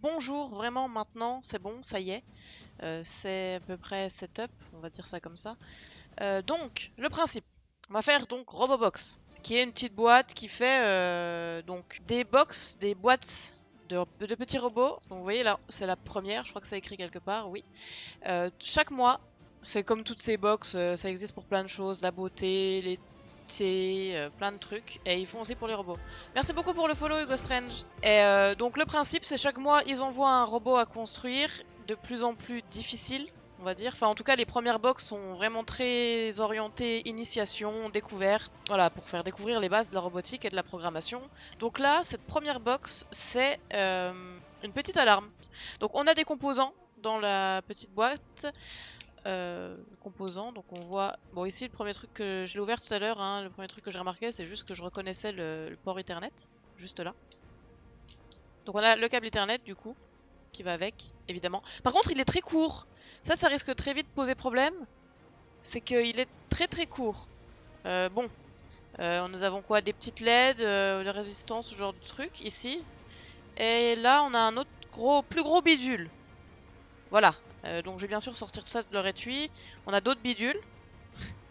bonjour, vraiment maintenant, c'est bon, ça y est. C'est à peu près setup, on va dire ça comme ça. Donc, le principe, on va faire donc Robobox, qui est une petite boîte qui fait donc des box, des boîtes de petits robots. Donc vous voyez là, c'est la première, je crois que ça écrit quelque part, oui. Chaque mois, c'est comme toutes ces box, ça existe pour plein de choses, la beauté, les plein de trucs, et ils font aussi pour les robots. Merci beaucoup pour le follow Hugo Strange. Et donc le principe c'est chaque mois ils envoient un robot à construire, de plus en plus difficile on va dire. Enfin en tout cas les premières box sont vraiment très orientées initiation, découverte, voilà pour faire découvrir les bases de la robotique et de la programmation. Donc là cette première box c'est une petite alarme. Donc on a des composants dans la petite boîte. Composants. Donc on voit, bon ici le premier truc que je l'ai ouvert tout à l'heure, hein, le premier truc que j'ai remarqué c'est juste que je reconnaissais le port Ethernet, juste là. Donc on a le câble Ethernet du coup, qui va avec, évidemment. Par contre il est très court, ça risque très vite de poser problème, c'est qu'il est très court. Bon, nous avons quoi, des petites LED, de résistance, ce genre de truc ici. Et là on a un autre plus gros bidule. Voilà, donc je vais bien sûr sortir ça de leur étui. On a d'autres bidules,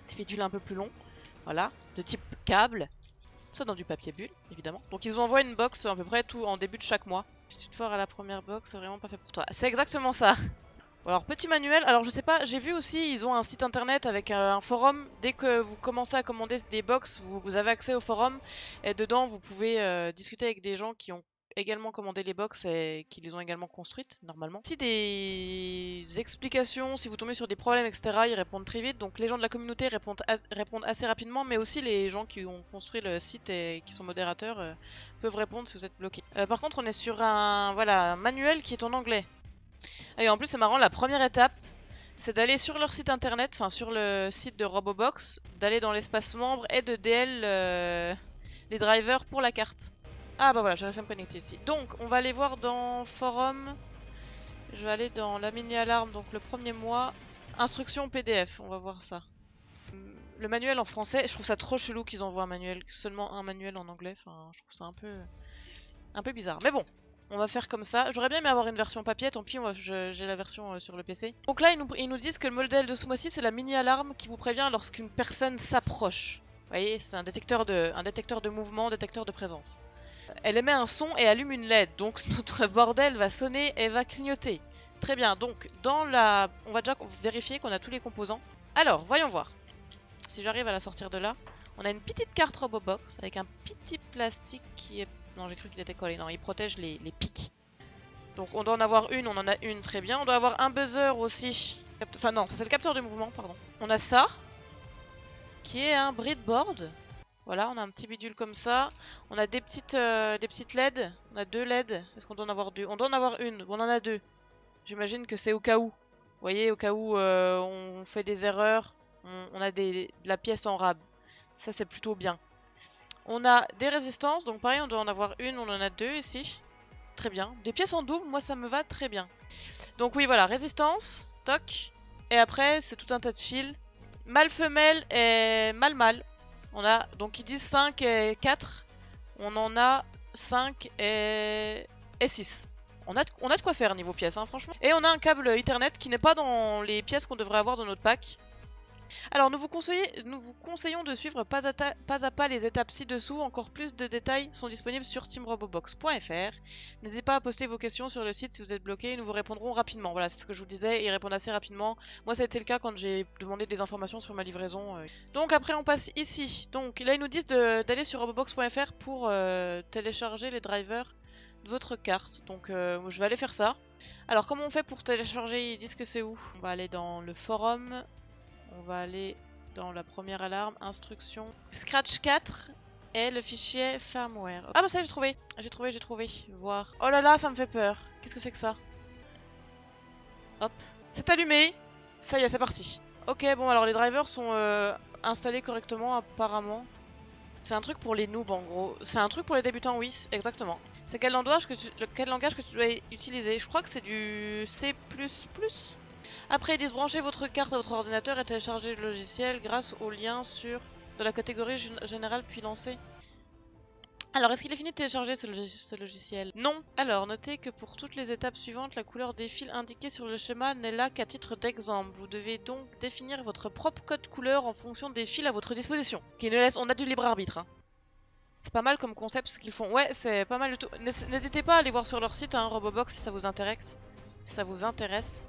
des bidules un peu plus longs, voilà, de type câble. Ça dans du papier bulle, évidemment. Donc ils nous envoient une box à peu près tout en début de chaque mois. Si tu te foires à la première box, c'est vraiment pas fait pour toi. C'est exactement ça. Alors petit manuel, alors je sais pas, j'ai vu aussi, ils ont un site internet avec un forum. Dès que vous commencez à commander des box, vous avez accès au forum. Et dedans, vous pouvez discuter avec des gens qui ont également commandé les box et qui les ont également construites normalement. Si des explications, si vous tombez sur des problèmes, etc., ils répondent très vite. Donc les gens de la communauté répondent assez rapidement, mais aussi les gens qui ont construit le site et qui sont modérateurs peuvent répondre si vous êtes bloqué. Par contre, on est sur un manuel qui est en anglais. Et en plus, c'est marrant, la première étape, c'est d'aller sur leur site internet, enfin sur le site de Robobox, d'aller dans l'espace membre et de DL les drivers pour la carte. Ah bah voilà, j'ai réussi à me connecter ici. Donc, on va aller voir dans Forum. Je vais aller dans la mini-alarme, donc le premier mois. Instruction PDF, on va voir ça. Le manuel en français, je trouve ça trop chelou qu'ils envoient un manuel, seulement un manuel en anglais. Enfin, je trouve ça un peu bizarre. Mais bon, on va faire comme ça. J'aurais bien aimé avoir une version papier, tant pis, j'ai la version sur le PC. Donc là, ils nous disent que le modèle de ce mois-ci, c'est la mini-alarme qui vous prévient lorsqu'une personne s'approche. Vous voyez, c'est un détecteur de mouvement, détecteur de présence. Elle émet un son et allume une LED, donc notre bordel va sonner et va clignoter. Très bien, donc on va déjà vérifier qu'on a tous les composants. Alors, voyons voir. Si j'arrive à la sortir de là, on a une petite carte Robobox avec un petit plastique qui est... Non, j'ai cru qu'il était collé. Non, il protège les pics. Donc on doit en avoir une, on en a une, très bien. On doit avoir un buzzer aussi. Enfin non, ça c'est le capteur de mouvement, pardon. On a ça, qui est un breadboard. Voilà, on a un petit bidule comme ça. On a des petites LED. On a 2 LED. Est-ce qu'on doit en avoir 2? On doit en avoir une. Bon, on en a 2. J'imagine que c'est au cas où. Vous voyez, au cas où on fait des erreurs, on a de la pièce en rab. Ça, c'est plutôt bien. On a des résistances. Donc pareil, on doit en avoir une. On en a 2 ici. Très bien. Des pièces en double, moi, ça me va très bien. Donc oui, voilà, résistance. Toc. Et après, c'est tout un tas de fils. Mâle femelle et mâle mâle. On a, donc ils disent 5 et 4. On en a 5 et 6. On a de quoi faire niveau pièces, hein, franchement. Et on a un câble Ethernet qui n'est pas dans les pièces qu'on devrait avoir dans notre pack. Alors, nous vous conseillons de suivre pas à pas les étapes ci-dessous. Encore plus de détails sont disponibles sur teamrobobox.fr. N'hésitez pas à poster vos questions sur le site si vous êtes bloqué. Nous vous répondrons rapidement. Voilà, c'est ce que je vous disais. Ils répondent assez rapidement. Moi, ça a été le cas quand j'ai demandé des informations sur ma livraison. Donc, après, on passe ici. Donc, là, ils nous disent d'aller sur robobox.fr pour télécharger les drivers de votre carte. Donc, je vais aller faire ça. Alors, comment on fait pour télécharger? Ils disent que c'est où? On va aller dans le forum. On va aller dans la première alarme, instruction. Scratch 4 et le fichier firmware. Ah bah ça j'ai trouvé. J'ai trouvé. Voir. Oh là là, ça me fait peur. Qu'est-ce que c'est que ça? Hop. C'est allumé. Ça y est, c'est parti. Ok, bon alors les drivers sont installés correctement apparemment. C'est un truc pour les noobs en gros. C'est un truc pour les débutants, oui, exactement. C'est quel langage que tu dois utiliser? Je crois que c'est du C++. Après, ils disent brancher votre carte à votre ordinateur et télécharger le logiciel grâce au lien de la catégorie générale puis lancer. Alors, est-ce qu'il est fini de télécharger ce logiciel? Non. Alors, notez que pour toutes les étapes suivantes, la couleur des fils indiquée sur le schéma n'est là qu'à titre d'exemple. Vous devez donc définir votre propre code couleur en fonction des fils à votre disposition. Qui ne laisse, on a du libre arbitre. Hein. C'est pas mal comme concept ce qu'ils font. Ouais, c'est pas mal du tout. N'hésitez pas à aller voir sur leur site, hein, Robobox, si ça vous intéresse. Si ça vous intéresse.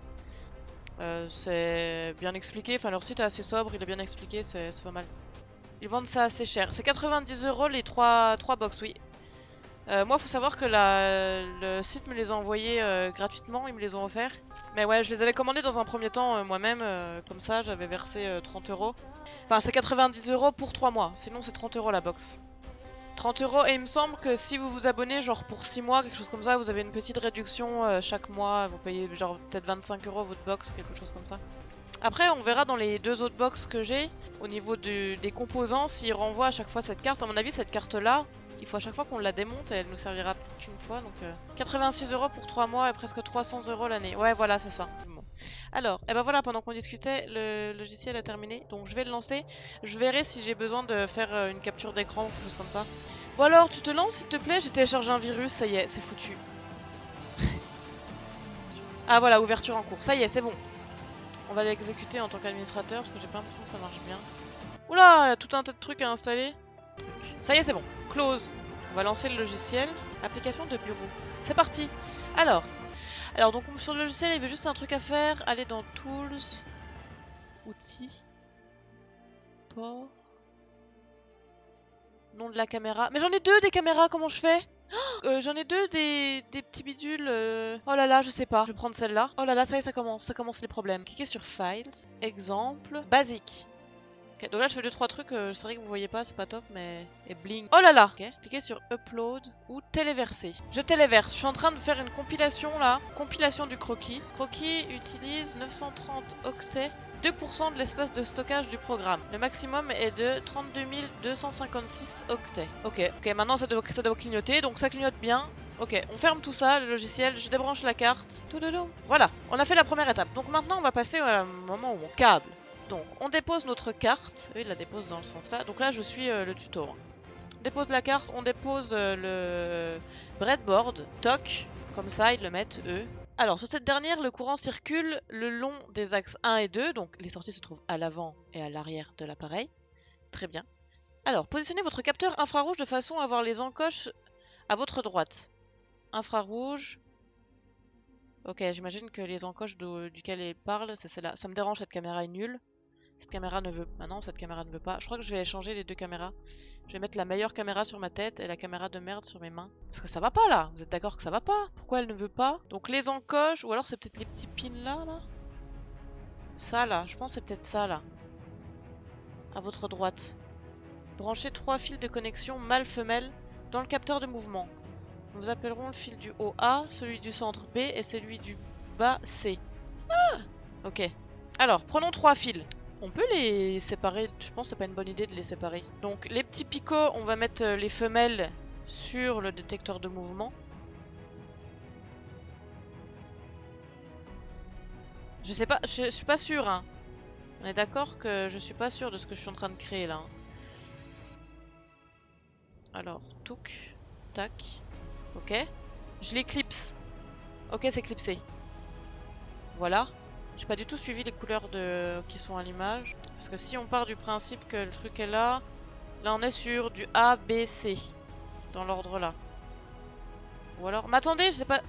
C'est bien expliqué. Enfin, leur site est assez sobre, il est bien expliqué, c'est pas mal. Ils vendent ça assez cher. C'est 90 € les 3 box, oui. Moi, faut savoir que le site me les a envoyés gratuitement, ils me les ont offerts. Mais ouais, je les avais commandés dans un premier temps moi-même, comme ça, j'avais versé 30 €. Enfin, c'est 90 € pour 3 mois, sinon c'est 30 € la box. 30 €, et il me semble que si vous vous abonnez, genre pour 6 mois, quelque chose comme ça, vous avez une petite réduction chaque mois, vous payez genre peut-être 25 € votre box, quelque chose comme ça. Après, on verra dans les 2 autres box que j'ai, au niveau des composants, s'ils renvoient à chaque fois cette carte. À mon avis, cette carte-là, il faut à chaque fois qu'on la démonte et elle nous servira peut-être qu'une fois. Donc 86 € pour 3 mois et presque 300 € l'année. Ouais, voilà, c'est ça. Bon. Alors, et ben voilà, pendant qu'on discutait, le logiciel a terminé. Donc je vais le lancer. Je verrai si j'ai besoin de faire une capture d'écran ou quelque chose comme ça. Bon alors, tu te lances s'il te plaît? J'ai téléchargé un virus, ça y est, c'est foutu. Ah voilà, ouverture en cours. Ça y est, c'est bon. On va l'exécuter en tant qu'administrateur parce que j'ai pas l'impression que ça marche bien. Oula, il y a tout un tas de trucs à installer. Ça y est, c'est bon. Close. On va lancer le logiciel. Application de bureau. C'est parti. Alors donc sur le logiciel, il y avait juste un truc à faire. Aller dans Tools, Outils, Port, nom de la caméra. Mais j'en ai deux des caméras, comment je fais? J'en ai deux des petits bidules. Oh là là, je sais pas. Je vais prendre celle-là. Oh là là, ça y est, ça commence les problèmes. Cliquez sur Files, Exemple, Basique. Okay, donc là, je fais 2-3 trucs. C'est vrai que vous voyez pas, c'est pas top, mais. Et bling. Oh là là! Okay. Cliquez sur Upload ou Téléverser. Je téléverse. Je suis en train de faire une compilation là. Compilation du croquis. Croquis utilise 930 octets. 2% de l'espace de stockage du programme. Le maximum est de 32 256 octets. Ok, maintenant ça doit clignoter, donc ça clignote bien. Ok, on ferme tout ça, le logiciel, je débranche la carte. Voilà, on a fait la première étape. Donc maintenant on va passer au moment où on câble. Donc on dépose notre carte. Oui, il la dépose dans le sens là. Donc là je suis le tuto. On dépose la carte, on dépose le breadboard, toc, comme ça ils le mettent eux. Alors, sur cette dernière, le courant circule le long des axes 1 et 2, donc les sorties se trouvent à l'avant et à l'arrière de l'appareil. Très bien. Alors, positionnez votre capteur infrarouge de façon à avoir les encoches à votre droite. Infrarouge. Ok, j'imagine que les encoches duquel il parle, c'est celle-là. Ça me dérange, cette caméra est nulle. Cette caméra ne veut... Ah non, cette caméra ne veut pas. Je crois que je vais échanger les deux caméras. Je vais mettre la meilleure caméra sur ma tête et la caméra de merde sur mes mains. Parce que ça va pas là. Vous êtes d'accord que ça va pas? Pourquoi elle ne veut pas? Donc les encoches, ou alors c'est peut-être les petits pins là, Ça là, je pense que c'est peut-être ça là. À votre droite. Branchez 3 fils de connexion mâle-femelle dans le capteur de mouvement. Nous appellerons le fil du haut A, celui du centre B et celui du bas C. Ah! Ok. Alors, prenons 3 fils. On peut les séparer, je pense que c'est pas une bonne idée de les séparer. Donc les petits picots, on va mettre les femelles sur le détecteur de mouvement. Je sais pas, je suis pas sûre. Hein. On est d'accord que je suis pas sûre de ce que je suis en train de créer là. Alors, touc, tac, ok. Je l'éclipse. Ok, c'est clipsé. Voilà. J'ai pas du tout suivi les couleurs qui sont à l'image. Parce que si on part du principe que le truc est là, là on est sur du A, B, C. Dans l'ordre là. Ou alors... Mais attendez, je sais pas...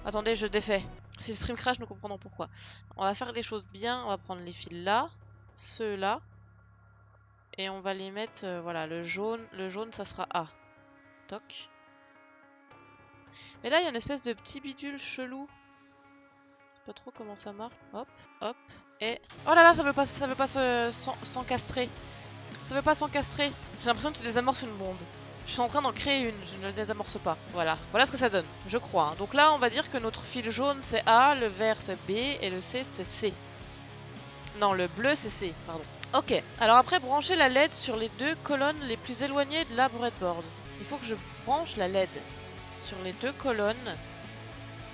Attendez, je défais. Si le stream crash, nous comprendrons pourquoi. On va faire les choses bien. On va prendre les fils là. Ceux-là. Et on va les mettre... voilà, le jaune. Le jaune, ça sera A. Toc. Mais là, il y a une espèce de petit bidule chelou. Je sais pas trop comment ça marche. Hop, hop. Et... Oh là là, ça veut pas s'encastrer. Ça veut pas s'encastrer. J'ai l'impression que tu désamorces une bombe. Je suis en train d'en créer une, je ne la désamorce pas. Voilà, voilà ce que ça donne, je crois. Hein. Donc là, on va dire que notre fil jaune c'est A, le vert c'est B et le C c'est C. Non, le bleu c'est C, pardon. Ok, alors après, branchez la LED sur les 2 colonnes les plus éloignées de la breadboard. Il faut que je branche la LED sur les 2 colonnes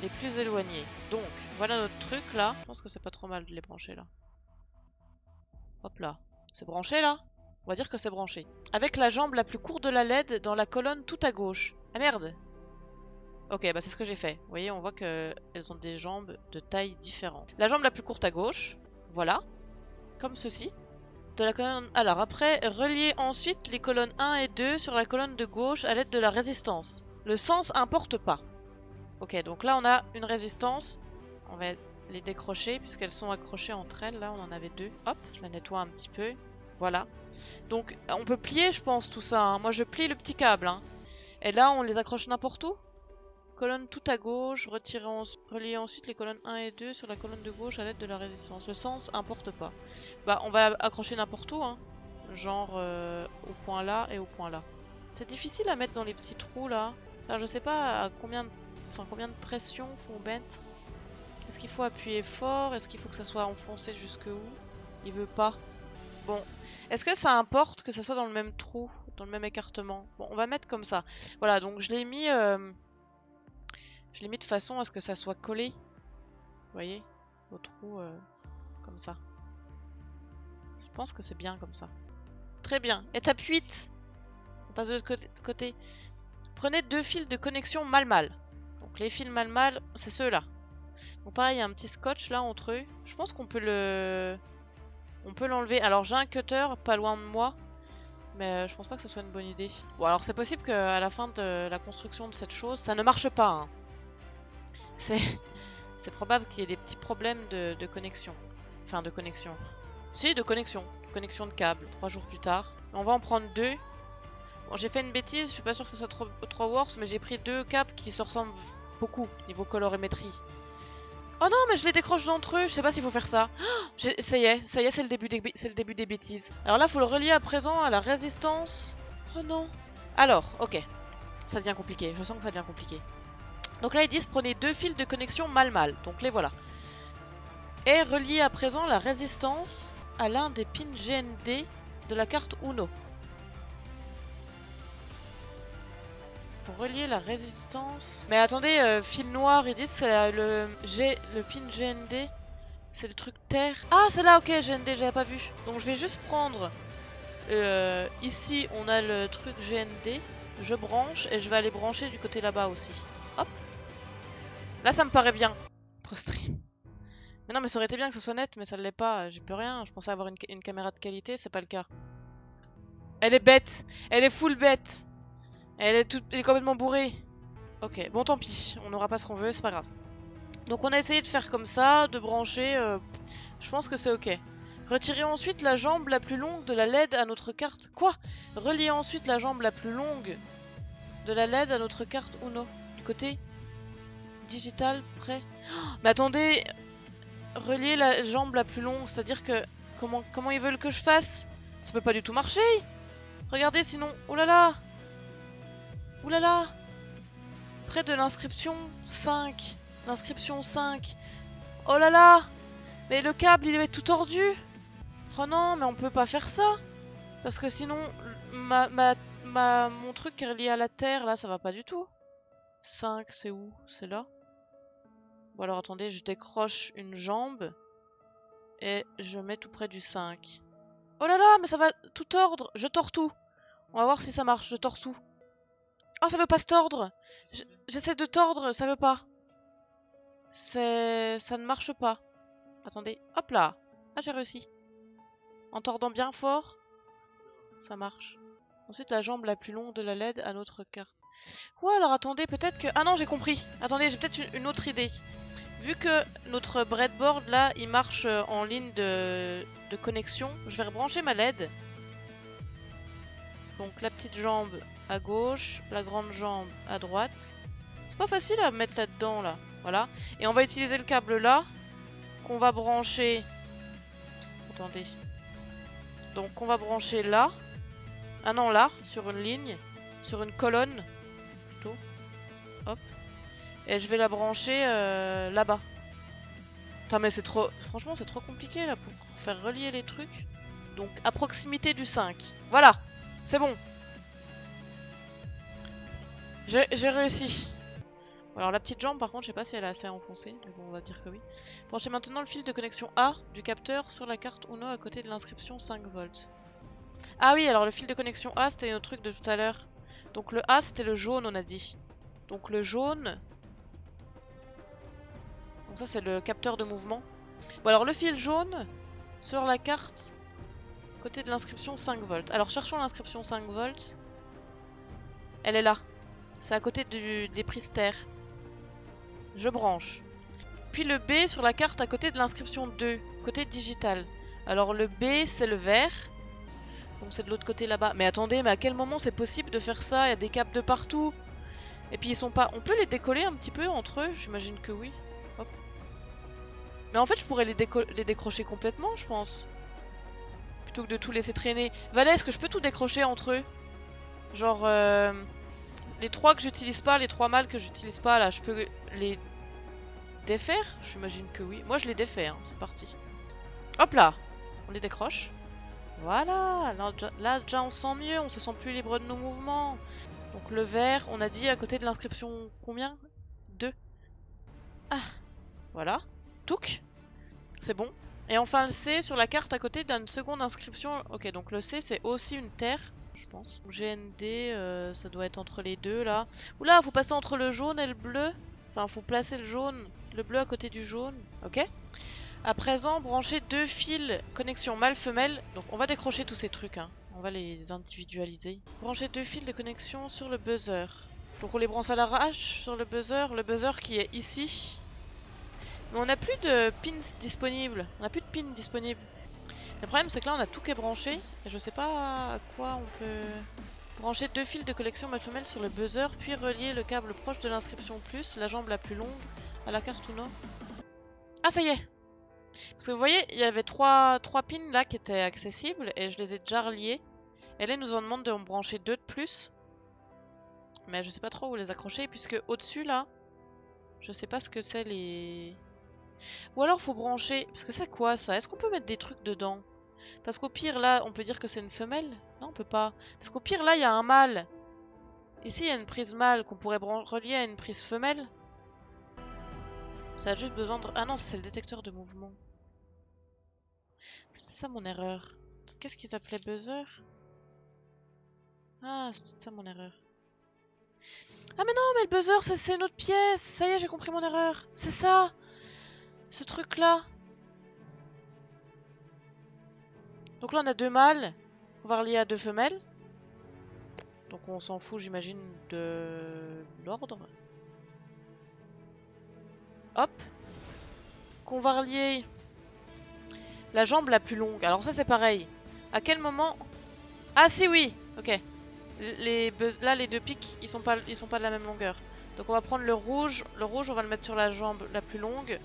les plus éloignées. Donc, voilà notre truc là. Je pense que c'est pas trop mal de les brancher là. Hop là. C'est branché là? On va dire que c'est branché. Avec la jambe la plus courte de la LED dans la colonne tout à gauche. Ah merde! Ok, bah c'est ce que j'ai fait. Vous voyez, on voit qu'elles ont des jambes de taille différente. La jambe la plus courte à gauche, voilà, comme ceci. De la colonne... Alors après, relier ensuite les colonnes 1 et 2 sur la colonne de gauche à l'aide de la résistance. Le sens importe pas. Ok, donc là on a une résistance. On va les décrocher puisqu'elles sont accrochées entre elles. Là on en avait deux. Hop, je la nettoie un petit peu. Voilà. Donc on peut plier je pense tout ça. Hein. Moi je plie le petit câble. Hein. Et là on les accroche n'importe où. Colonne tout à gauche, relier ensuite les colonnes 1 et 2 sur la colonne de gauche à l'aide de la résistance. Le sens importe pas. Bah on va accrocher n'importe où, hein. Genre au point là et au point là. C'est difficile à mettre dans les petits trous là. Enfin, je sais pas à combien de pression faut mettre. Est-ce qu'il faut appuyer fort? Est-ce qu'il faut que ça soit enfoncé jusque où? Il veut pas. Bon, est-ce que ça importe que ça soit dans le même trou, dans le même écartement? Bon, on va mettre comme ça. Voilà, donc je l'ai mis... Je l'ai mis de façon à ce que ça soit collé, vous voyez, au trou, comme ça. Je pense que c'est bien comme ça. Très bien. Étape 8. On passe de l'autre côté. Prenez 2 fils de connexion mal-mal. Donc les fils mal-mal, c'est ceux-là. Donc pareil, il y a un petit scotch là entre eux. Je pense qu'on peut le... On peut l'enlever. Alors j'ai un cutter pas loin de moi. Mais je pense pas que ce soit une bonne idée. Bon alors c'est possible qu'à la fin de la construction de cette chose, ça ne marche pas. Hein. C'est probable qu'il y ait des petits problèmes de connexion. Enfin, de connexion. Si, de connexion. De connexion de câble, 3 jours plus tard. On va en prendre 2. Bon, j'ai fait une bêtise, je suis pas sûre que ce soit trop worse, mais j'ai pris 2 câbles qui se ressemblent beaucoup, niveau colorimétrie. Oh non, mais je les décroche d'entre eux, je sais pas s'il faut faire ça. Oh, ça y est, c'est le début des bêtises. Alors là, il faut le relier à présent à la résistance. Oh non. Alors, ok. Ça devient compliqué, je sens que ça devient compliqué. Donc là ils disent prenez 2 fils de connexion mal-mal, donc les voilà. Et reliez à présent la résistance à l'un des pins GND de la carte Uno. Pour relier la résistance... Mais attendez, fil noir, ils disent c'est le pin GND, c'est le truc terre. Ah c'est là, ok, GND, j'avais pas vu. Donc je vais juste prendre... ici on a le truc GND, je branche et je vais aller brancher du côté là-bas aussi. Hop. Là, ça me paraît bien. Pro-stream. Mais non, mais ça aurait été bien que ce soit net, mais ça ne l'est pas. J'y peux rien. Je pensais avoir une caméra de qualité, c'est pas le cas. Elle est bête. Elle est full bête. Elle est complètement bourrée. Ok, bon tant pis. On n'aura pas ce qu'on veut, c'est pas grave. Donc on a essayé de faire comme ça, de brancher. Je pense que c'est ok. Retirez ensuite la jambe la plus longue de la LED à notre carte. Quoi? Reliez ensuite la jambe la plus longue de la LED à notre carte Uno. Du côté digital, prêt. Oh, mais attendez, relier la jambe la plus longue, c'est-à-dire que... Comment ils veulent que je fasse? Ça peut pas du tout marcher. Regardez sinon... Oh là là. Oh là là. Près de l'inscription 5. L'inscription 5. Oh là là. Mais le câble, il est tout tordu. Oh non, mais on peut pas faire ça. Parce que sinon, mon truc qui est relié à la terre, là, ça va pas du tout. 5, c'est où? C'est là? Bon alors attendez, je décroche une jambe et je mets tout près du 5. Oh là là, mais ça va tout tordre. Je tords tout. On va voir si ça marche, je tords tout. Oh, ça veut pas se tordre. J'essaie de tordre, ça veut pas. Ça ne marche pas. Attendez, hop là. Ah, j'ai réussi. En tordant bien fort, ça marche. Ensuite, la jambe la plus longue de la LED à notre carte. Ouais, alors attendez, peut-être que... Ah non, j'ai compris. Attendez, j'ai peut-être une autre idée. Vu que notre breadboard là, il marche en ligne de connexion, je vais rebrancher ma LED. Donc la petite jambe à gauche, la grande jambe à droite. C'est pas facile à mettre là-dedans là. Voilà. Et on va utiliser le câble là, qu'on va brancher... Attendez. Donc on va brancher là. Ah non, là, sur une ligne, sur une colonne, plutôt. Hop. Et je vais la brancher là-bas. Putain, mais c'est trop... Franchement, c'est trop compliqué, là, pour faire relier les trucs. Donc, à proximité du 5. Voilà. C'est bon. J'ai réussi. Alors, la petite jambe, par contre, je sais pas si elle est assez enfoncée. Mais bon, on va dire que oui. Branchez maintenant le fil de connexion A du capteur sur la carte Uno à côté de l'inscription 5 volts. Ah oui, alors le fil de connexion A, c'était notre truc de tout à l'heure. Donc le A, c'était le jaune, on a dit. Donc le jaune... Donc ça, c'est le capteur de mouvement. Bon, alors le fil jaune, sur la carte, côté de l'inscription 5 volts. Alors cherchons l'inscription 5 volts. Elle est là. C'est à côté des prises terre. Je branche. Puis le B sur la carte à côté de l'inscription 2, côté digital. Alors le B, c'est le vert. Donc c'est de l'autre côté là-bas. Mais attendez, mais à quel moment c'est possible de faire ça? Il y a des câbles de partout. Et puis ils sont pas... On peut les décoller un petit peu entre eux? J'imagine que oui. Hop. Mais en fait, je pourrais les décrocher complètement, je pense. Plutôt que de tout laisser traîner. Valet, est-ce que je peux tout décrocher entre eux? Genre... Les 3 que j'utilise pas, les 3 mâles que j'utilise pas, là, je peux les défaire? J'imagine que oui. Moi, je les défais, hein. C'est parti. Hop là! On les décroche. Voilà! Là, déjà, on se sent mieux, on se sent plus libre de nos mouvements. Donc, le vert, on a dit à côté de l'inscription combien? 2. Ah! Voilà. Touc! C'est bon. Et enfin, le C sur la carte à côté d'une seconde inscription. Ok, donc le C, c'est aussi une terre. Je pense. GND, ça doit être entre les deux là. Oula, faut passer entre le jaune et le bleu. Enfin, faut placer le bleu à côté du jaune. Ok. À présent, brancher 2 fils connexion mâle-femelle. Donc, on va décrocher tous ces trucs. Hein. On va les individualiser. Brancher 2 fils de connexion sur le buzzer. Donc, on les branche à l'arrache sur le buzzer. Le buzzer qui est ici. Mais on n'a plus de pins disponibles. On n'a plus de pins disponibles. Le problème, c'est que là, on a tout qui est branché. Et je sais pas à quoi on peut... Brancher 2 fils de connexion mâle-femelle sur le buzzer, puis relier le câble proche de l'inscription plus, la jambe la plus longue, à la carte ou non. Ah, ça y est! Parce que vous voyez, il y avait 3 pins là qui étaient accessibles, et je les ai déjà reliés. Et là, ils nous en demandent de en brancher 2 de plus. Mais je sais pas trop où les accrocher, puisque au-dessus, là, je sais pas ce que c'est les... Ou alors, faut brancher... Parce que c'est quoi, ça? Est-ce qu'on peut mettre des trucs dedans? Parce qu'au pire, là, on peut dire que c'est une femelle? Non, on peut pas. Parce qu'au pire, là, il y a un mâle. Ici, il y a une prise mâle qu'on pourrait relier à une prise femelle. Ça a juste besoin de... Ah non, c'est le détecteur de mouvement. C'est ça mon erreur. Qu'est-ce qu'ils appelaient buzzer? Ah, c'est ça mon erreur. Ah mais non, mais le buzzer, c'est une autre pièce. Ça y est, j'ai compris mon erreur. C'est ça. Ce truc-là. Donc là, on a 2 mâles qu'on va relier à 2 femelles. Donc on s'en fout, j'imagine, de l'ordre. Hop. Qu'on va relier la jambe la plus longue. Alors ça, c'est pareil. À quel moment... Ah si, oui. Ok. Là, les 2 pics, ils sont pas de la même longueur. Donc on va prendre le rouge. Le rouge, on va le mettre sur la jambe la plus longue.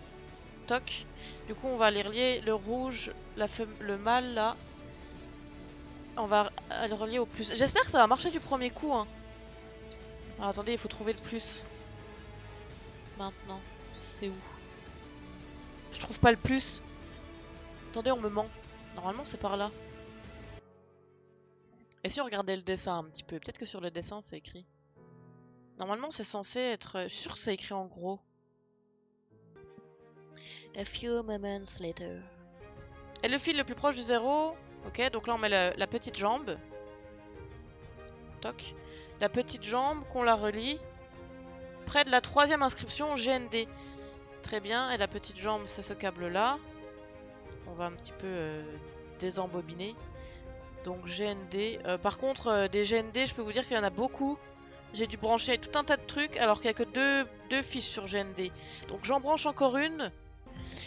Toc. Du coup, on va aller relier le rouge, le mâle, là. On va le relier au plus. J'espère que ça va marcher du premier coup. Hein. Alors, attendez, il faut trouver le plus. Maintenant. C'est où? Je trouve pas le plus. Attendez, on me ment. Normalement, c'est par là. Et si on regardait le dessin un petit peu? Peut-être que sur le dessin, c'est écrit. Normalement, c'est censé être... Je suis sûre que c'est écrit en gros. A few moments later. Et le fil le plus proche du 0. Ok, donc là, on met la petite jambe. Toc. La petite jambe qu'on la relie près de la 3e inscription GND. Très bien. Et la petite jambe, c'est ce câble-là. On va un petit peu désembobiner. Donc GND. Par contre, des GND, je peux vous dire qu'il y en a beaucoup. J'ai dû brancher tout un tas de trucs alors qu'il n'y a que deux fiches sur GND. Donc j'en branche encore une.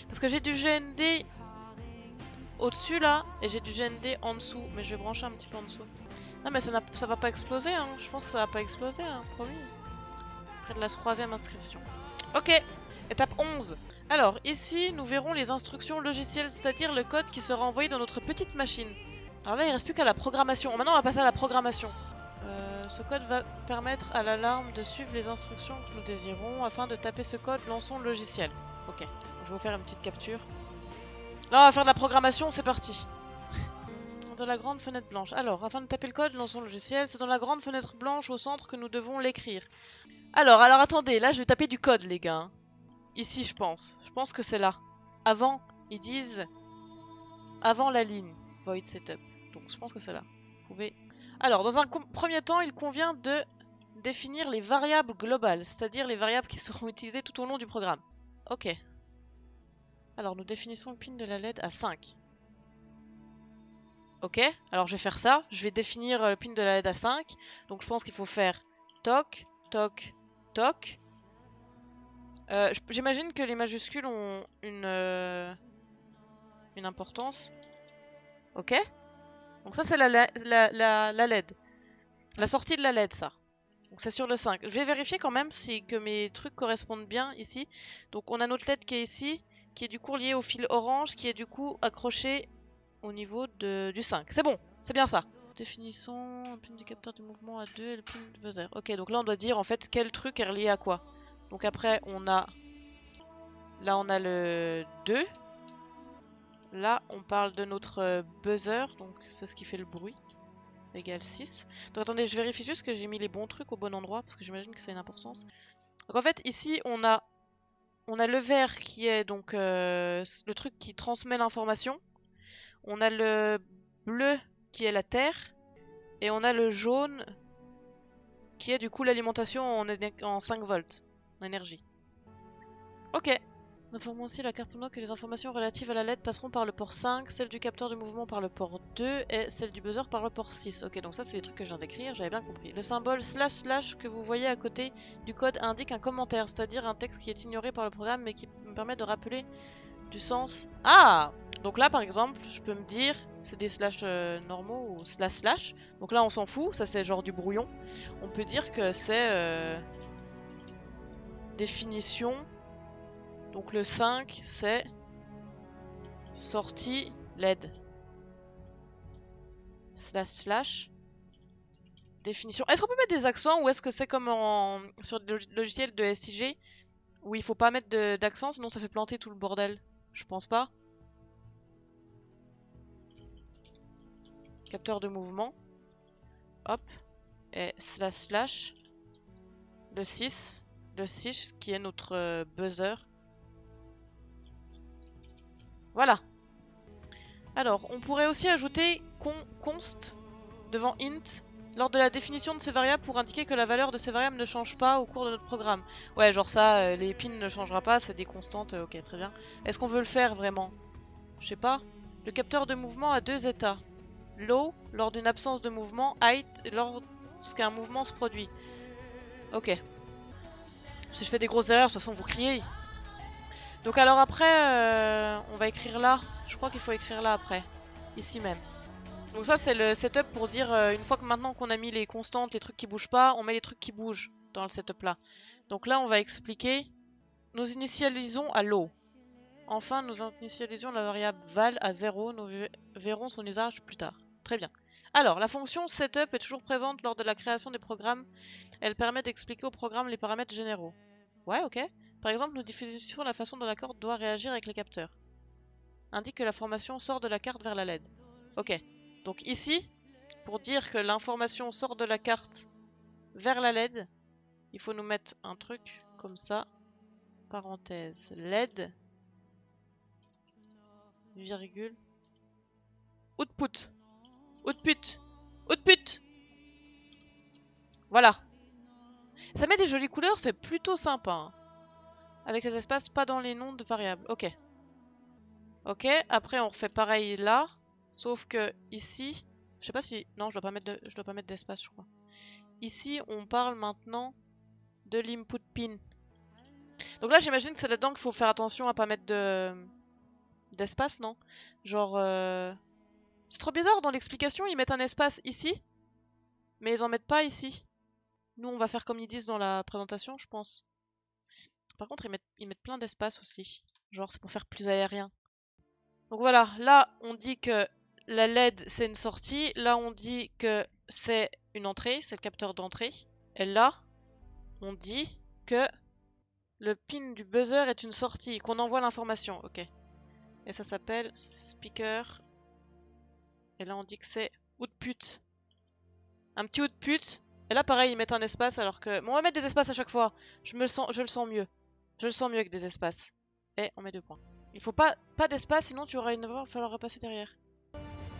Parce que j'ai du GND au-dessus là. Et j'ai du GND en dessous. Mais je vais brancher un petit peu en dessous. Non mais ça va pas exploser. Hein. Je pense que ça va pas exploser. Hein, promis. Près de la 3e inscription. Ok. Étape 11. Alors ici nous verrons les instructions logicielles. C'est-à-dire le code qui sera envoyé dans notre petite machine. Alors là, il ne reste plus qu'à la programmation. Maintenant, on va passer à la programmation. Ce code va permettre à l'alarme de suivre les instructions que nous désirons. Afin de taper ce code, lançons le logiciel. Ok, je vais vous faire une petite capture. Là, on va faire de la programmation, c'est parti. Dans la grande fenêtre blanche. Alors, afin de taper le code, lançons le logiciel. C'est dans la grande fenêtre blanche au centre que nous devons l'écrire. Alors, attendez. Là, je vais taper du code, les gars. Ici, je pense. Je pense que c'est là. Avant, ils disent... Avant la ligne. Void setup. Donc je pense que c'est là. trouver. Alors, dans un premier temps, il convient de définir les variables globales, c'est-à-dire les variables qui seront utilisées tout au long du programme. Ok. Alors, nous définissons le pin de la LED à 5. Ok, alors je vais faire ça. Je vais définir le pin de la LED à 5. Donc, je pense qu'il faut faire toc, toc, toc. J'imagine que les majuscules ont une importance. Ok. Donc ça, c'est la LED. La sortie de la LED, ça. Donc c'est sur le 5. Je vais vérifier quand même si que mes trucs correspondent bien ici. Donc on a notre LED qui est ici, qui est du coup lié au fil orange, qui est du coup accroché au niveau du 5. C'est bon, c'est bien ça. Définissons le pin du capteur du mouvement à 2 et le pin du buzzer. Ok, donc là on doit dire en fait quel truc est relié à quoi. Donc après on a... Là on a le 2. Là on parle de notre buzzer, donc c'est ce qui fait le bruit. Égale 6. Donc attendez, je vérifie juste que j'ai mis les bons trucs au bon endroit, parce que j'imagine que ça a une importance. Donc en fait, ici, on a le vert qui est donc le truc qui transmet l'information. On a le bleu qui est la terre. Et on a le jaune qui est du coup l'alimentation en 5 volts, en énergie. Ok. Nous informons aussi la carte pendant que les informations relatives à la LED passeront par le port 5, celle du capteur de mouvement par le port 2 et celle du buzzer par le port 6. Ok, donc ça c'est les trucs que je viens d'écrire, j'avais bien compris. Le symbole // que vous voyez à côté du code indique un commentaire, c'est-à-dire un texte qui est ignoré par le programme mais qui me permet de rappeler du sens. Ah! Donc là par exemple, je peux me dire, c'est des slash normaux ou //. Donc là on s'en fout, ça c'est genre du brouillon. On peut dire que c'est définition. Donc le 5, c'est sortie LED. // définition. Est-ce qu'on peut mettre des accents ou est-ce que c'est comme sur le logiciel de SIG où il faut pas mettre d'accent sinon ça fait planter tout le bordel? Je pense pas. Capteur de mouvement. Hop. Et // le 6. Le 6 qui est notre buzzer. Voilà. Alors, on pourrait aussi ajouter const devant int lors de la définition de ces variables pour indiquer que la valeur de ces variables ne change pas au cours de notre programme. Ouais, genre ça, les pins ne changera pas, c'est des constantes, ok, très bien. Est-ce qu'on veut le faire vraiment? Je sais pas. Le capteur de mouvement a 2 états. Low, lors d'une absence de mouvement, height, lorsqu'un mouvement se produit. Ok. Si je fais des grosses erreurs, de toute façon, vous criez. Donc alors après, on va écrire là. Je crois qu'il faut écrire là après. Ici même. Donc ça c'est le setup pour dire une fois que maintenant qu'on a mis les constantes, les trucs qui bougent pas, on met les trucs qui bougent dans le setup là. Donc là on va expliquer. Nous initialisons à low. Enfin nous initialisons la variable val à 0. Nous verrons son usage plus tard. Très bien. Alors la fonction setup est toujours présente lors de la création des programmes. Elle permet d'expliquer au programme les paramètres généraux. Ouais, ok. Par exemple, nous définissons la façon dont la carte doit réagir avec les capteurs. Indique que l'information sort de la carte vers la LED. Ok. Donc ici, pour dire que l'information sort de la carte vers la LED, il faut nous mettre un truc comme ça. Parenthèse LED, virgule, output. Output. Output. Voilà. Ça met des jolies couleurs, c'est plutôt sympa. Hein. Avec les espaces, pas dans les noms de variables. Ok. Ok, après on refait pareil là. Sauf que ici, je sais pas si... Non, je dois pas mettre d'espace, je crois. Ici, on parle maintenant de l'input pin. Donc là, j'imagine que c'est là-dedans qu'il faut faire attention à pas mettre d'espace, non? Genre... C'est trop bizarre, dans l'explication, ils mettent un espace ici, mais ils en mettent pas ici. Nous, on va faire comme ils disent dans la présentation, je pense. Par contre, ils mettent plein d'espace aussi. Genre, c'est pour faire plus aérien. Donc voilà, là, on dit que la LED, c'est une sortie. Là, on dit que c'est une entrée, c'est le capteur d'entrée. Et là, on dit que le pin du buzzer est une sortie, qu'on envoie l'information. Ok. Et ça s'appelle speaker. Et là, on dit que c'est output. Un petit output. Et là, pareil, ils mettent un espace alors que... Bon, on va mettre des espaces à chaque fois. Je le sens mieux. Je le sens mieux avec des espaces. Et on met 2 points. Il faut pas d'espace, sinon tu auras une erreur, il va falloir repasser derrière.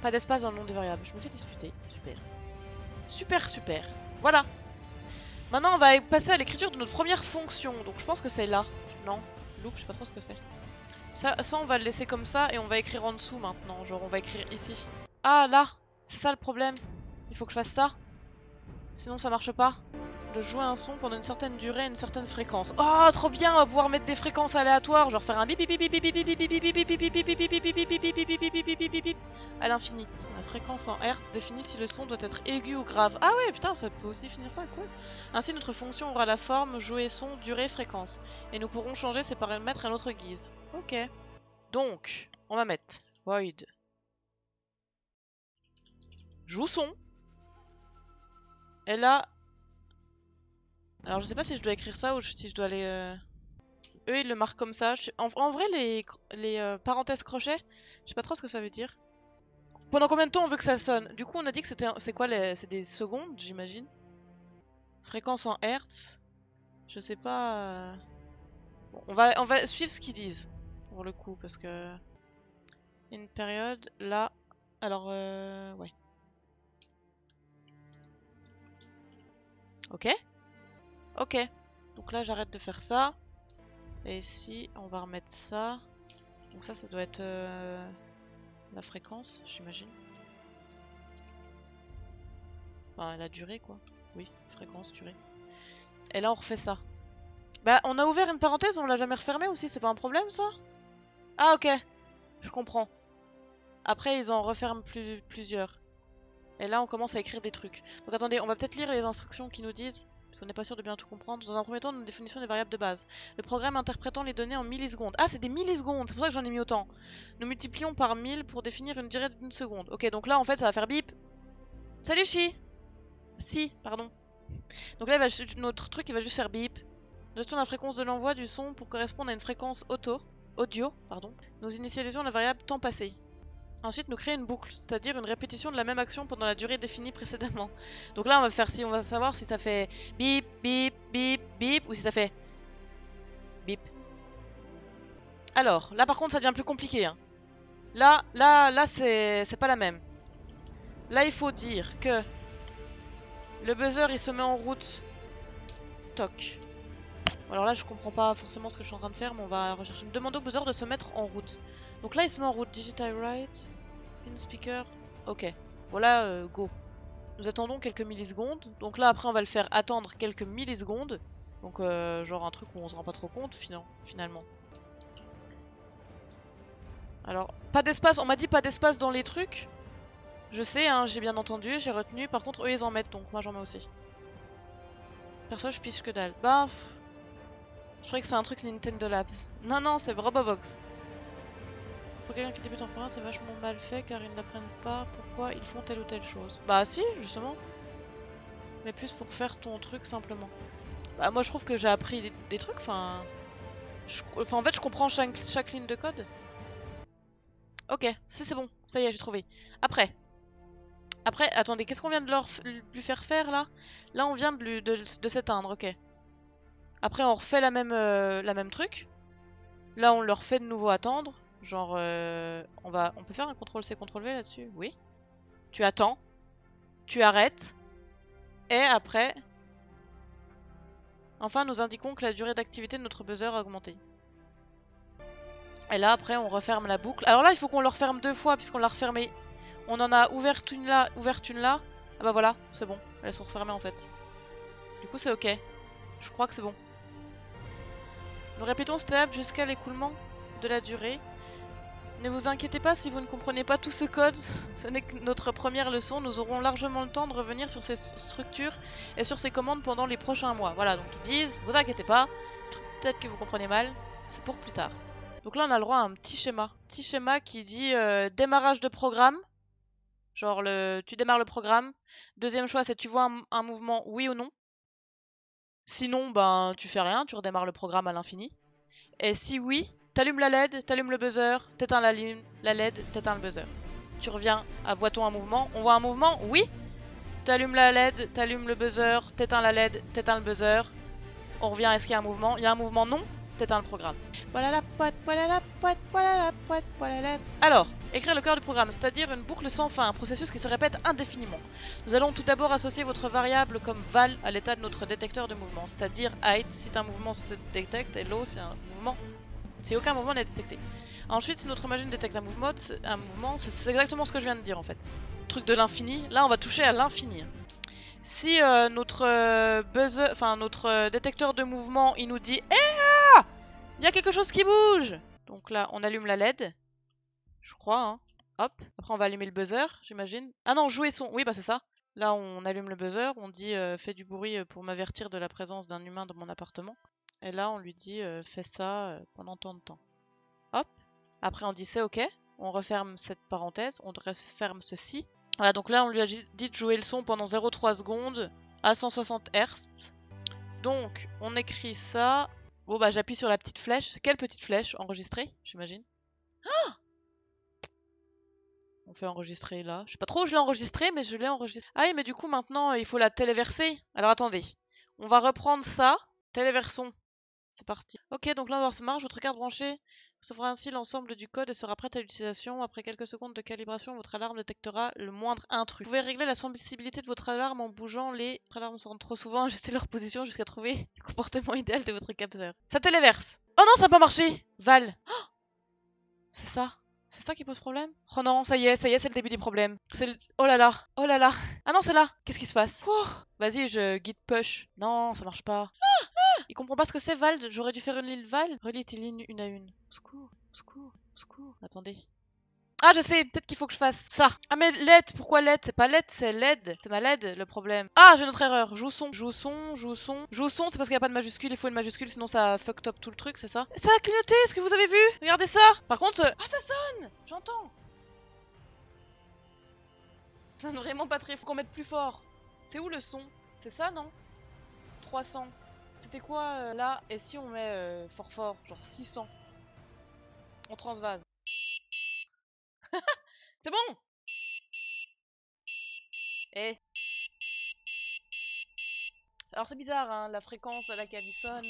Pas d'espace dans le nom des variables. Je me fais disputer. Super. Super, super. Voilà. Maintenant, on va passer à l'écriture de notre première fonction. Donc, je pense que c'est là. Non, loop, je sais pas trop ce que c'est. Ça, on va le laisser comme ça et on va écrire en dessous maintenant. Genre, on va écrire ici. Ah, là. C'est ça le problème. Il faut que je fasse ça. Sinon, ça marche pas. De jouer un son pendant une certaine durée et une certaine fréquence. Oh, trop bien, on va pouvoir mettre des fréquences aléatoires, genre faire un bip bip bip bip bip bip bip bip bip bip bip bip bip bip bip bip à l'infini. La fréquence en Hertz définit si le son doit être aigu ou grave. Ah ouais, putain, ça peut aussi définir ça, cool. Ainsi, notre fonction aura la forme jouer son, durée, fréquence. Et nous pourrons changer ces paramètres à notre guise. Ok. Donc, on va mettre void joue son. Et là, alors je sais pas si je dois écrire ça ou si je dois aller... Eux ils le marquent comme ça. En vrai les parenthèses crochets, je sais pas trop ce que ça veut dire. Pendant combien de temps on veut que ça sonne? Du coup on a dit que c'était... C'est quoi c'est des secondes j'imagine. Fréquence en Hertz. Je sais pas... Bon, on va suivre ce qu'ils disent. Pour le coup parce que... Une période là... Alors ouais. Ok. Ok. Donc là j'arrête de faire ça. Et ici on va remettre ça. Donc ça doit être la fréquence, j'imagine. Enfin la durée quoi. Oui, fréquence, durée. Et là on refait ça. Bah on a ouvert une parenthèse, on l'a jamais refermée aussi, c'est pas un problème ça? Ah ok, je comprends. Après ils en referment plusieurs. Et là on commence à écrire des trucs. Donc attendez, on va peut-être lire les instructions qui nous disent. Parce qu'on n'est pas sûr de bien tout comprendre. Dans un premier temps, une définition des variables de base. Le programme interprétant les données en millisecondes. Ah, c'est des millisecondes, c'est pour ça que j'en ai mis autant. Nous multiplions par 1000 pour définir une durée d'une seconde. Ok, donc là, en fait, ça va faire bip. Salut, Chi. Si, pardon. Donc là, notre truc, il va juste faire bip. Notons la fréquence de l'envoi du son pour correspondre à une fréquence audio. Nous initialisons la variable temps passé. Ensuite, nous créons une boucle, c'est-à-dire une répétition de la même action pendant la durée définie précédemment. Donc là, on va savoir si ça fait bip, bip, bip, bip, ou si ça fait bip. Alors, là par contre, ça devient plus compliqué. Hein. Là, c'est pas la même. Là, il faut dire que le buzzer, il se met en route. Toc. Alors là, je comprends pas forcément ce que je suis en train de faire, mais on va rechercher. Demander au buzzer de se mettre en route. Donc là, il se met en route. Digital write. In speaker. Ok. Voilà, go. Nous attendons quelques millisecondes. Donc là, après, on va le faire attendre quelques millisecondes. Donc, genre un truc où on se rend pas trop compte, finalement. Alors, pas d'espace. On m'a dit pas d'espace dans les trucs. Je sais, hein, j'ai bien entendu, j'ai retenu. Par contre, eux, ils en mettent, donc moi, j'en mets aussi. Perso, je pisse que dalle. Bah, je croyais que c'est un truc Nintendo Labs. Non, non, c'est Robobox. Pour quelqu'un qui débute en programme, c'est vachement mal fait car ils n'apprennent pas pourquoi ils font telle ou telle chose. Bah si, justement. Mais plus pour faire ton truc simplement. Bah moi je trouve que j'ai appris des trucs, enfin... en fait je comprends chaque ligne de code. Ok, c'est bon, ça y est, j'ai trouvé. Après, attendez, qu'est-ce qu'on vient de lui faire faire là? Là on vient de s'éteindre, ok. Après on refait la même truc. Là on leur fait de nouveau attendre. Genre, on peut faire un CTRL-C, CTRL-V là-dessus? Oui. Tu attends. Tu arrêtes. Et après... Enfin, nous indiquons que la durée d'activité de notre buzzer a augmenté. Et là, après, on referme la boucle. Alors là, il faut qu'on le referme 2 fois, puisqu'on l'a refermé. On en a ouvert une là, ouvert une là. Ah bah voilà, c'est bon. Elles sont refermées en fait. Du coup, c'est ok. Je crois que c'est bon. Nous répétons cette étape jusqu'à l'écoulement de la durée. Ne vous inquiétez pas si vous ne comprenez pas tout ce code, ce n'est que notre première leçon, nous aurons largement le temps de revenir sur ces structures et sur ces commandes pendant les prochains mois. Voilà, donc ils disent, vous inquiétez pas, peut-être que vous comprenez mal, c'est pour plus tard. Donc là on a le droit à un petit schéma qui dit démarrage de programme, genre tu démarres le programme. Deuxième choix c'est tu vois un mouvement oui ou non. Sinon ben tu fais rien, tu redémarres le programme à l'infini. Et si oui, t'allumes la LED, t'allumes le buzzer, t'éteins la LED, t'éteins le buzzer. Tu reviens à voit-on un mouvement? On voit un mouvement? Oui. T'allumes la LED, t'allumes le buzzer, t'éteins la LED, t'éteins le buzzer. On revient, est-ce qu'il y a un mouvement? Il y a un mouvement? Non. T'éteins le programme. Alors, écrire le cœur du programme, c'est-à-dire une boucle sans fin, un processus qui se répète indéfiniment. Nous allons tout d'abord associer votre variable comme val à l'état de notre détecteur de mouvement, c'est-à-dire height si un mouvement se détecte et low si un mouvement si aucun mouvement n'est détecté. Ensuite, si notre machine détecte un mouvement, c'est exactement ce que je viens de dire en fait. Truc de l'infini, là on va toucher à l'infini. Si notre buzzer, enfin notre détecteur de mouvement, il nous dit « Ah, il y a quelque chose qui bouge !» Donc là, on allume la LED. Je crois, hein. Hop. Après, on va allumer le buzzer, j'imagine. Ah non, jouer son. Oui, bah c'est ça. Là, on allume le buzzer. On dit « Fais du bruit pour m'avertir de la présence d'un humain dans mon appartement. » Et là, on lui dit « Fais ça pendant tant de temps. » Hop. Après, on dit « C'est OK. » On referme cette parenthèse. On referme ceci. Voilà, donc là, on lui a dit de jouer le son pendant 0,3 secondes à 160 Hz. Donc, on écrit ça. Bon, bah, j'appuie sur la petite flèche. Quelle petite flèche? Enregistrer, j'imagine. Ah, on fait enregistrer là. Je sais pas trop où je l'ai enregistré, mais je l'ai enregistré. Ah oui, mais du coup, maintenant, il faut la téléverser. Alors, attendez. On va reprendre ça. Téléversons. C'est parti. Ok, donc là on va voir si ça marche. Votre carte branchée recevra ainsi l'ensemble du code et sera prête à l'utilisation. Après quelques secondes de calibration, votre alarme détectera le moindre intrus. Vous pouvez régler la sensibilité de votre alarme en bougeant les alarmes se rendent trop souvent, ajustez leur position jusqu'à trouver le comportement idéal de votre capteur. Ça téléverse. Oh non, ça n'a pas marché. Val. Oh, c'est ça. C'est ça qui pose problème? Oh non, ça y est, c'est le début des problèmes. Oh là là, oh là là. Ah non, c'est là. Qu'est-ce qui se passe? Vas-y, je git push. Non, ça marche pas. Il comprend pas ce que c'est Val, j'aurais dû faire une ligne Val. Relie tes lignes une à une. Au secours, au secours, au secours. Attendez. Ah, je sais, peut-être qu'il faut que je fasse ça. Ah, mais LED, pourquoi LED? C'est pas LED, c'est LED. C'est ma LED le problème. Ah, j'ai une autre erreur. Joue son, joue son, joue son. Joue son, c'est parce qu'il n'y a pas de majuscule, il faut une majuscule, sinon ça fucked up tout le truc, c'est ça? Ça a clignoté, est-ce que vous avez vu? Regardez ça. Par contre, ah, ça sonne. J'entends. Ça sonne vraiment pas très. Faut qu'on mette plus fort. C'est où le son? C'est ça, non? 300. C'était quoi là? Et si on met fort, genre 600 en transvase? C'est bon! Eh! Alors c'est bizarre, hein, la fréquence à laquelle il sonne.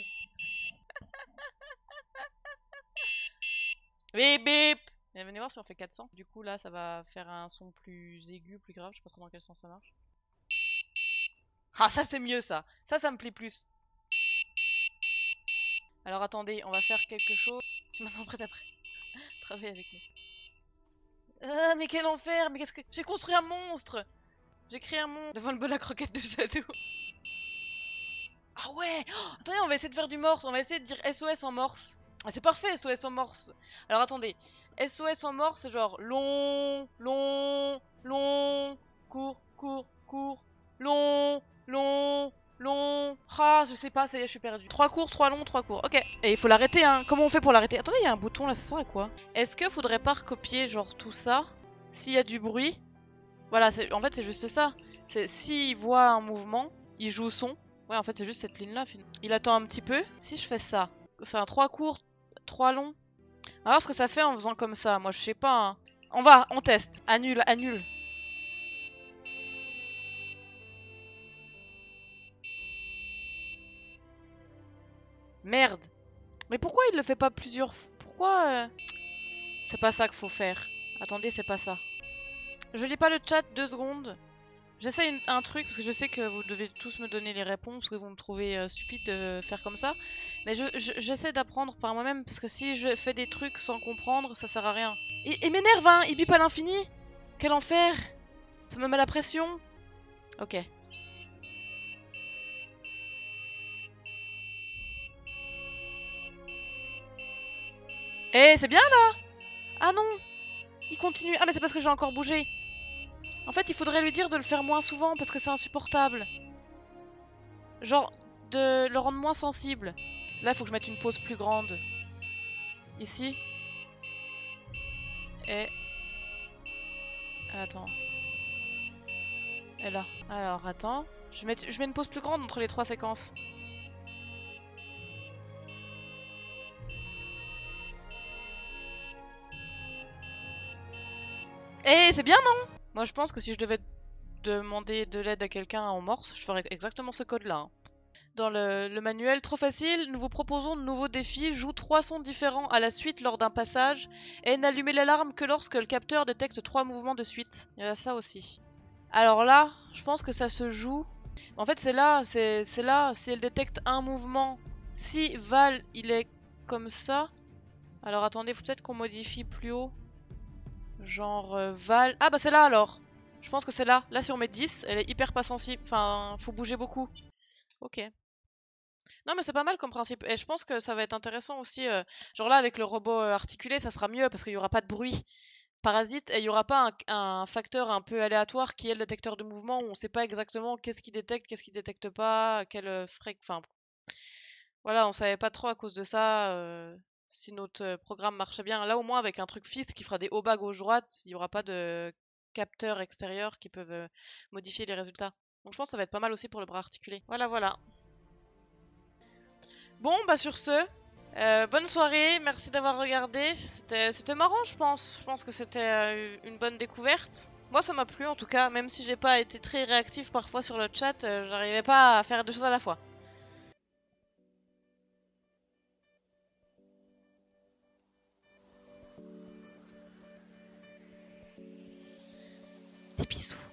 Bip bip! Et venez voir si on fait 400. Du coup là ça va faire un son plus aigu, plus grave. Je sais pas trop dans quel sens ça marche. Ah, ça c'est mieux ça! Ça me plaît plus. Alors attendez, on va faire quelque chose. Je m'attends prête après. Travailler avec nous. Ah, mais quel enfer! Mais qu'est-ce que. J'ai construit un monstre! J'ai créé un monstre devant le bol à croquette de Shadow. Ah ouais! Oh, attendez, on va essayer de faire du morse. On va essayer de dire SOS en morse. Ah, c'est parfait, SOS en morse. Alors attendez. SOS en morse, c'est genre long, long, long, court, court, court, long, long, long. Ah, je sais pas, ça y est, je suis perdue. 3 courts, 3 longs, 3 courts. Ok. Et il faut l'arrêter, hein. Comment on fait pour l'arrêter? Attendez, il y a un bouton là, ça sert à quoi? Est-ce que faudrait pas recopier genre tout ça? S'il y a du bruit. Voilà, en fait, c'est juste ça. C'est s'il voit un mouvement, il joue son. Ouais, en fait, c'est juste cette ligne-là, finalement. Il attend un petit peu. Si je fais ça, enfin, 3 courts, 3 longs. On va voir ce que ça fait en faisant comme ça. Moi, je sais pas. Hein. On teste. Annule, annule. Merde. Mais pourquoi il le fait pas plusieurs fois? Pourquoi C'est pas ça qu'il faut faire. Attendez, c'est pas ça. Je lis pas le chat 2 secondes. J'essaie un truc, parce que je sais que vous devez tous me donner les réponses, parce que vous me trouvez stupide de faire comme ça. Mais j'essaie d'apprendre par moi-même, parce que si je fais des trucs sans comprendre, ça sert à rien. Il m'énerve, hein, il bip à l'infini. Quel enfer. Ça me met la pression. Ok. Eh, c'est bien là. Ah non. Il continue. Ah mais c'est parce que j'ai encore bougé. En fait, il faudrait lui dire de le faire moins souvent, parce que c'est insupportable. Genre, de le rendre moins sensible. Là, il faut que je mette une pause plus grande. Ici. Et... Attends. Et là. Alors, attends. Je mets une pause plus grande entre les 3 séquences. Eh, c'est bien, non? Moi, je pense que si je devais demander de l'aide à quelqu'un en morse, je ferais exactement ce code-là. Hein. dans le manuel. Trop facile, nous vous proposons de nouveaux défis. Joue 3 sons différents à la suite lors d'un passage et n'allumez l'alarme que lorsque le capteur détecte 3 mouvements de suite. Il y a ça aussi. Alors là, je pense que ça se joue. En fait, c'est là, si elle détecte un mouvement, si Val, il est comme ça. Alors attendez, faut peut-être qu'on modifie plus haut. Genre Val. Ah bah c'est là alors. Je pense que c'est là. Là, si on met 10, elle est hyper pas sensible. Enfin, faut bouger beaucoup. Ok. Non, mais c'est pas mal comme principe. Et je pense que ça va être intéressant aussi. Genre là, avec le robot articulé, ça sera mieux parce qu'il y aura pas de bruit parasite et il y aura pas un facteur un peu aléatoire qui est le détecteur de mouvement où on sait pas exactement qu'est-ce qui détecte pas, quel Enfin, voilà, on savait pas trop à cause de ça si notre programme marchait bien. Là, au moins, avec un truc fixe qui fera des hauts bas gauche-droite, il y aura pas de capteurs extérieurs qui peuvent modifier les résultats. Donc je pense que ça va être pas mal aussi pour le bras articulé. Voilà, voilà. Bon, bah sur ce, bonne soirée, merci d'avoir regardé. C'était marrant, je pense. Je pense que c'était une bonne découverte. Moi, ça m'a plu en tout cas, même si j'ai pas été très réactif parfois sur le chat, j'arrivais pas à faire deux choses à la fois. Des bisous.